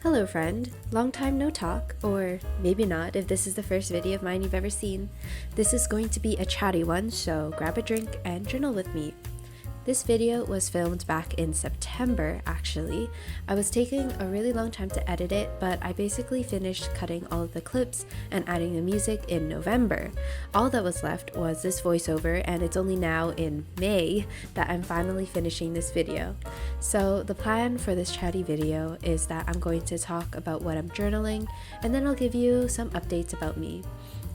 Hello friend, long time no talk, or maybe not if this is the first video of mine you've ever seen. This is going to be a chatty one, so grab a drink and journal with me. This video was filmed back in September, actually. I was taking a really long time to edit it, but I basically finished cutting all of the clips and adding the music in November. All that was left was this voiceover, and it's only now in May that I'm finally finishing this video. So the plan for this chatty video is that I'm going to talk about what I'm journaling, and then I'll give you some updates about me.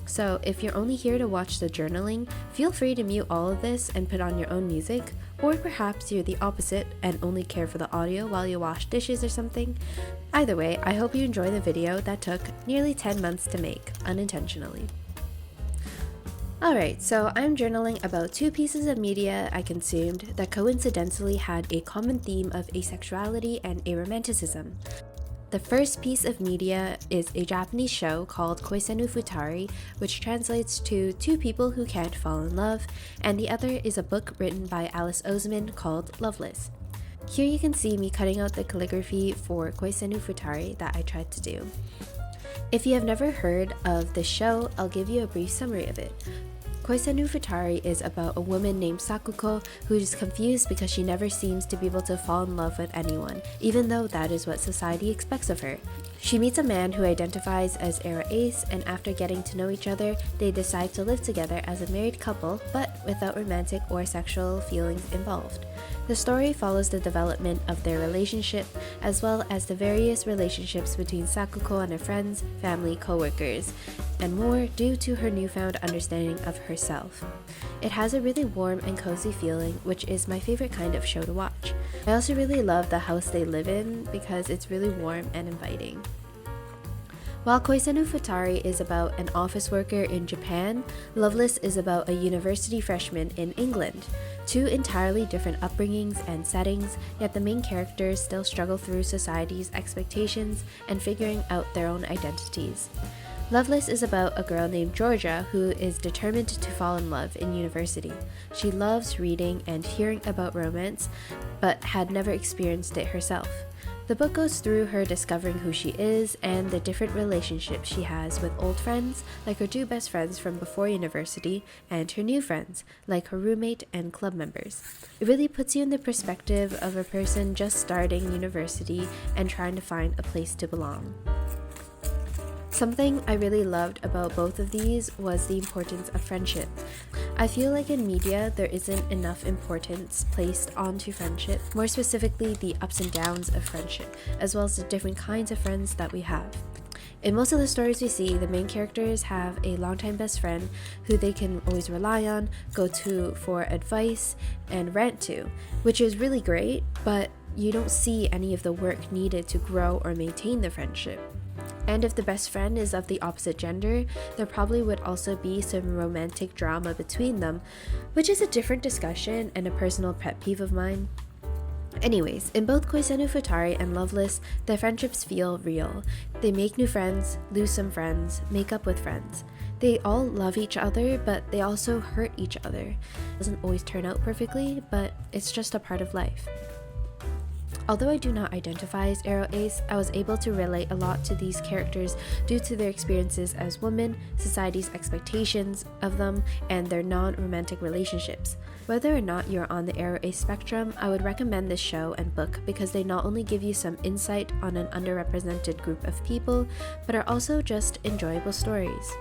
So if you're only here to watch the journaling, feel free to mute all of this and put on your own music, or perhaps you're the opposite and only care for the audio while you wash dishes or something. Either way, I hope you enjoy the video that took nearly 10 months to make, unintentionally. Alright, so I'm journaling about two pieces of media I consumed that coincidentally had a common theme of asexuality and aromanticism. The first piece of media is a Japanese show called Koisenu Futari, which translates to Two People Who Can't Fall in Love, and the other is a book written by Alice Oseman called Loveless. Here you can see me cutting out the calligraphy for Koisenu Futari that I tried to do. If you have never heard of this show, I'll give you a brief summary of it. Koisenu Futari is about a woman named Sakuko who is confused because she never seems to be able to fall in love with anyone, even though that is what society expects of her. She meets a man who identifies as Ace, and after getting to know each other, they decide to live together as a married couple, but without romantic or sexual feelings involved. The story follows the development of their relationship, as well as the various relationships between Sakuko and her friends, family, co-workers, and more due to her newfound understanding of herself. It has a really warm and cozy feeling, which is my favorite kind of show to watch. I also really love the house they live in because it's really warm and inviting. While Koisenu Futari is about an office worker in Japan, Loveless is about a university freshman in England. Two entirely different upbringings and settings, yet the main characters still struggle through society's expectations and figuring out their own identities. Loveless is about a girl named Georgia who is determined to fall in love in university. She loves reading and hearing about romance, but had never experienced it herself. The book goes through her discovering who she is and the different relationships she has with old friends, like her two best friends from before university, and her new friends, like her roommate and club members. It really puts you in the perspective of a person just starting university and trying to find a place to belong. Something I really loved about both of these was the importance of friendship. I feel like in media there isn't enough importance placed onto friendship, more specifically the ups and downs of friendship, as well as the different kinds of friends that we have. In most of the stories we see, the main characters have a longtime best friend who they can always rely on, go to for advice, and rant to, which is really great, but you don't see any of the work needed to grow or maintain the friendship. And if the best friend is of the opposite gender, there probably would also be some romantic drama between them, which is a different discussion and a personal pet peeve of mine. Anyways, in both Koisenu Futari and Loveless, their friendships feel real. They make new friends, lose some friends, make up with friends. They all love each other, but they also hurt each other. It doesn't always turn out perfectly, but it's just a part of life. Although I do not identify as Ace, I was able to relate a lot to these characters due to their experiences as women, society's expectations of them, and their non-romantic relationships. Whether or not you're on the Ace spectrum, I would recommend this show and book because they not only give you some insight on an underrepresented group of people, but are also just enjoyable stories.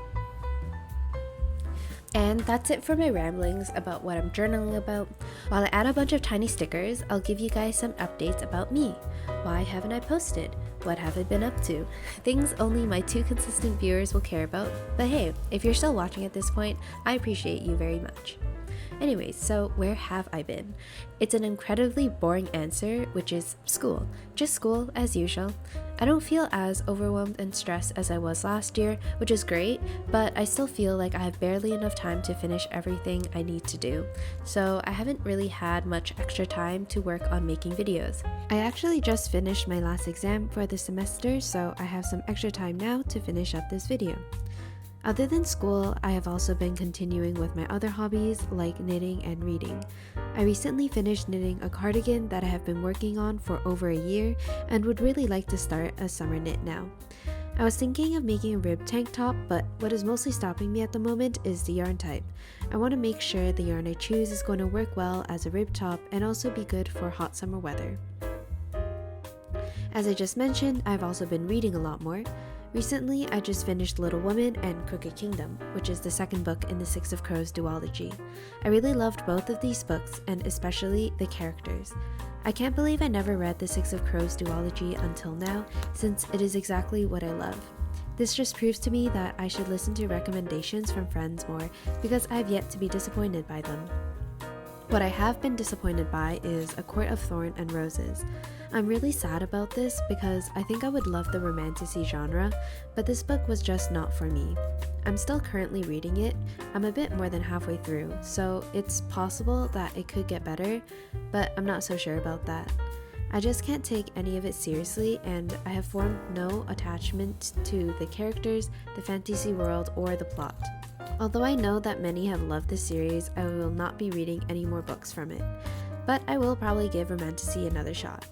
And that's it for my ramblings about what I'm journaling about. While I add a bunch of tiny stickers, I'll give you guys some updates about me. Why haven't I posted? What have I been up to? Things only my 2 consistent viewers will care about, but hey, if you're still watching at this point, I appreciate you very much. Anyways, so where have I been? It's an incredibly boring answer, which is school. Just school as usual. I don't feel as overwhelmed and stressed as I was last year, which is great, but I still feel like I have barely enough time to finish everything I need to do. So I haven't really had much extra time to work on making videos. I actually just finished my last exam for the semester, so I have some extra time now to finish up this video. Other than school, I have also been continuing with my other hobbies like knitting and reading. I recently finished knitting a cardigan that I have been working on for over a year and would really like to start a summer knit now. I was thinking of making a rib tank top, but what is mostly stopping me at the moment is the yarn type. I want to make sure the yarn I choose is going to work well as a rib top and also be good for hot summer weather. As I just mentioned, I've also been reading a lot more. Recently, I just finished Little Women and Crooked Kingdom, which is the second book in the Six of Crows duology. I really loved both of these books, and especially the characters. I can't believe I never read the Six of Crows duology until now, since it is exactly what I love. This just proves to me that I should listen to recommendations from friends more, because I have yet to be disappointed by them. What I have been disappointed by is A Court of Thorn and Roses. I'm really sad about this because I think I would love the romanticy genre, but this book was just not for me. I'm still currently reading it. I'm a bit more than halfway through, so it's possible that it could get better, but I'm not so sure about that. I just can't take any of it seriously, and I have formed no attachment to the characters, the fantasy world, or the plot. Although I know that many have loved this series, I will not be reading any more books from it, but I will probably give romanticy another shot.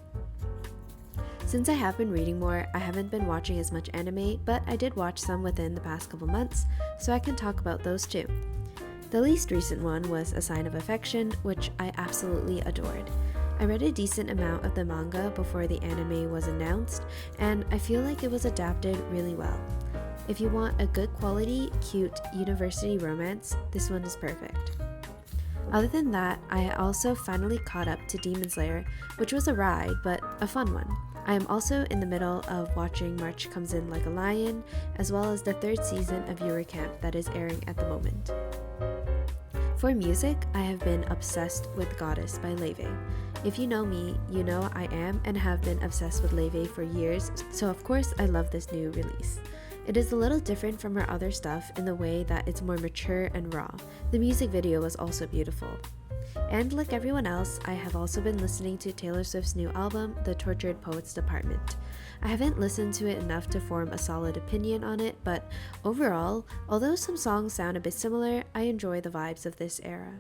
Since I have been reading more, I haven't been watching as much anime, but I did watch some within the past couple months, so I can talk about those too. The least recent one was A Sign of Affection, which I absolutely adored. I read a decent amount of the manga before the anime was announced, and I feel like it was adapted really well. If you want a good quality, cute university romance, this one is perfect. Other than that, I also finally caught up to Demon Slayer, which was a ride, but a fun one. I am also in the middle of watching March Comes In Like a Lion, as well as the third season of Yuri Camp that is airing at the moment. For music, I have been obsessed with Goddess by Leve. If you know me, you know I am and have been obsessed with Leve for years, so of course I love this new release. It is a little different from her other stuff in the way that it's more mature and raw. The music video was also beautiful. And like everyone else, I have also been listening to Taylor Swift's new album, The Tortured Poets Department. I haven't listened to it enough to form a solid opinion on it, but overall, although some songs sound a bit similar, I enjoy the vibes of this era.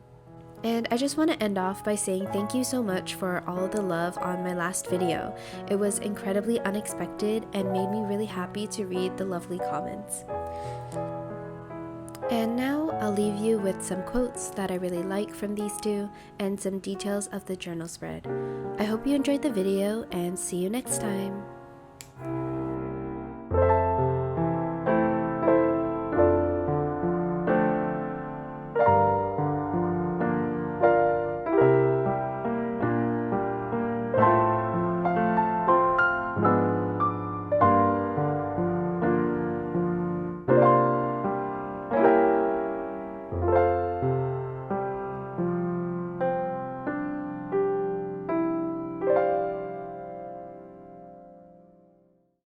And I just want to end off by saying thank you so much for all the love on my last video. It was incredibly unexpected and made me really happy to read the lovely comments. And now I'll leave you with some quotes that I really like from these two and some details of the journal spread. I hope you enjoyed the video and see you next time.